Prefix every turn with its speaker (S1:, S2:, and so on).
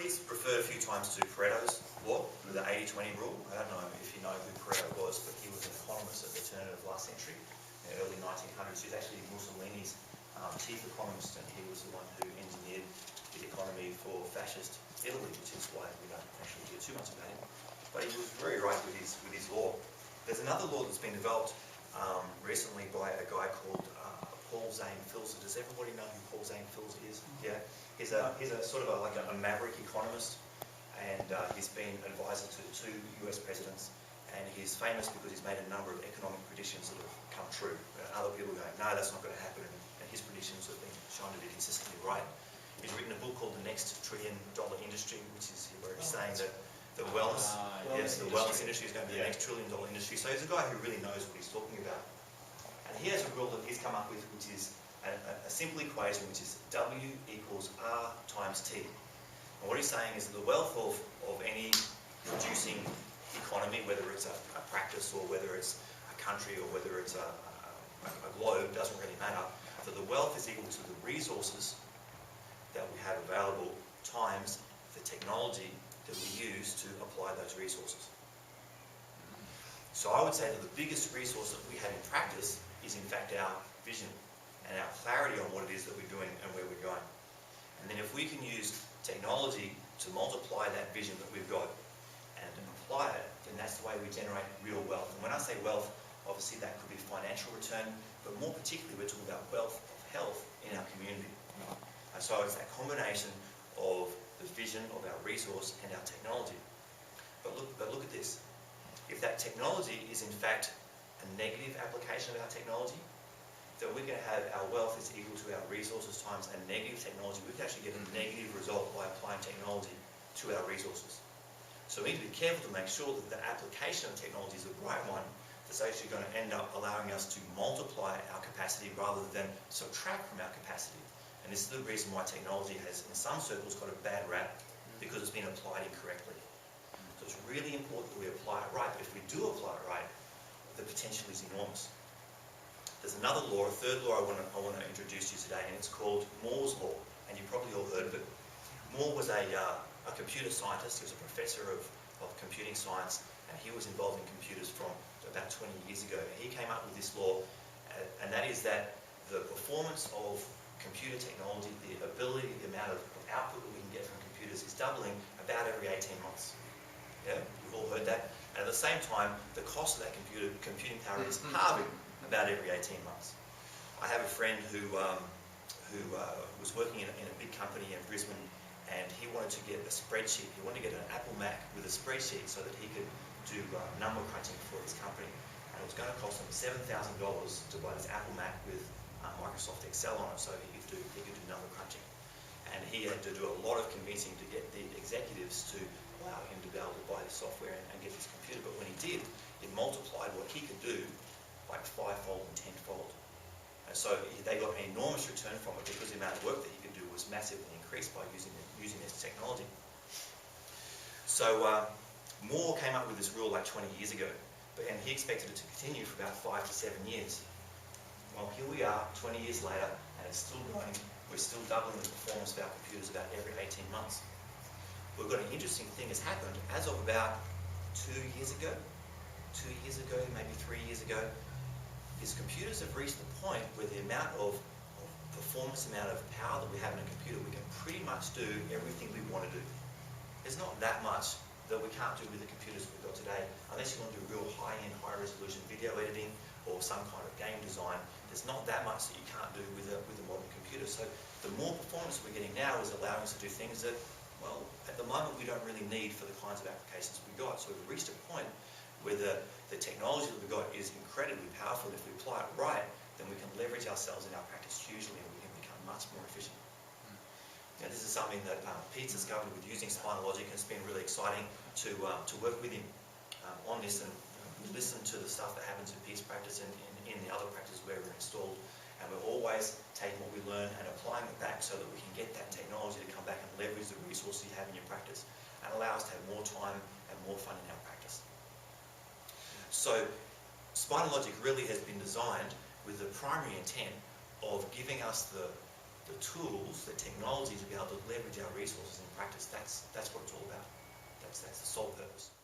S1: He's referred a few times to Pareto's law, the 80-20 rule. I don't know if you know who Pareto was, but he was an economist at the turn of last century, in the early 1900s. He was actually Mussolini's chief economist, and he was the one who engineered the economy for fascist Italy, which is why we don't actually hear too much about him. But he was very right with his law. There's another law that's been developed recently by a guy called Paul Zane Filzer. Does everybody know who Paul Zane Filzer is? Yeah, he's a sort of like a maverick economist, and he's been advisor to 2 US presidents, and he's famous because he's made a number of economic predictions that have come true. Other people go, no, that's not going to happen, and his predictions have been shown to be consistently right. He's written a book called The Next $1 Trillion Industry, which is where he's saying that the wellness industry is going to be the next $1 trillion industry. So he's a guy who really knows what he's talking about. And he has a rule that he's come up with, which is a simple equation, which is W equals R times T. And what he's saying is that the wealth of any producing economy, whether it's a practice or whether it's a country or whether it's a globe, doesn't really matter. So the wealth is equal to the resources that we have available times the technology that we use to apply those resources. So I would say that the biggest resource that we have in practice is in fact our vision and our clarity on what it is that we're doing and where we're going. And then if we can use technology to multiply that vision that we've got and apply it, then that's the way we generate real wealth. And when I say wealth, obviously that could be financial return, but more particularly we're talking about wealth of health in our community. And so it's that combination of the vision of our resource and our technology. But look at this. If that technology is in fact a negative application of our technology, then we're going to have our wealth is equal to our resources times a negative technology. We can actually get a negative result by applying technology to our resources. So we need to be careful to make sure that the application of technology is the right one that's actually going to end up allowing us to multiply our capacity rather than subtract from our capacity. And this is the reason why technology has, in some circles, got a bad rap, because it's been applied incorrectly. So it's really important that we apply it right. But if we do apply it right, the potential is enormous. There's another law, a third law I want to introduce to you today, and it's called Moore's Law. And you've probably all heard of it. Moore was a computer scientist. He was a professor of computing science, and he was involved in computers from about 20 years ago. He came up with this law, and that is that the performance of computer technology, the ability, the amount of output that we can get from computers is doubling about every 18 months. Yeah, you've all heard that. And at the same time, the cost of that computing power is halving about every 18 months. I have a friend who was working in a big company in Brisbane, and he wanted to get a spreadsheet. He wanted to get an Apple Mac with a spreadsheet so that he could do number crunching for his company. And it was going to cost him $7,000 to buy this Apple Mac with Microsoft Excel on it so he could do number crunching. And he had to do a lot of convincing to get the executives to allow him to be able to buy the software and get this computer. But when he did, it multiplied what he could do like 5-fold and 10-fold. And so they got an enormous return from it because the amount of work that he could do was massively increased by using this technology. So Moore came up with this rule like 20 years ago, and he expected it to continue for about 5 to 7 years. Well, here we are 20 years later, and it's still going. We're still doubling the performance of our computers about every 18 months. We've got an interesting thing has happened as of about 2 years ago, maybe 3 years ago, is computers have reached the point where the amount of performance, amount of power that we have in a computer, we can pretty much do everything we want to do. There's not that much that we can't do with the computers we've got today, unless you want to do real high-end, high-resolution video editing or some kind of game design. There's not that much that you can't do with a modern computer. So the more performance we're getting now is allowing us to do things that, well, at the moment we don't really need for the kinds of applications we've got. So we've reached a point where the technology that we've got is incredibly powerful. If we apply it right, then we can leverage ourselves in our practice hugely, and we can become much more efficient. Now, this is something that Pete's discovered with using Spinalogic, and it's been really exciting to work with him on this. And we listen to the stuff that happens in Pete's practice and in the other practices where we're installed, and we're always taking what we learn and applying it back so that we can get that technology to come back and leverage the resources you have in your practice and allow us to have more time and more fun in our practice. So Spinalogic really has been designed with the primary intent of giving us the tools, the technology to be able to leverage our resources in practice. That's sole purpose.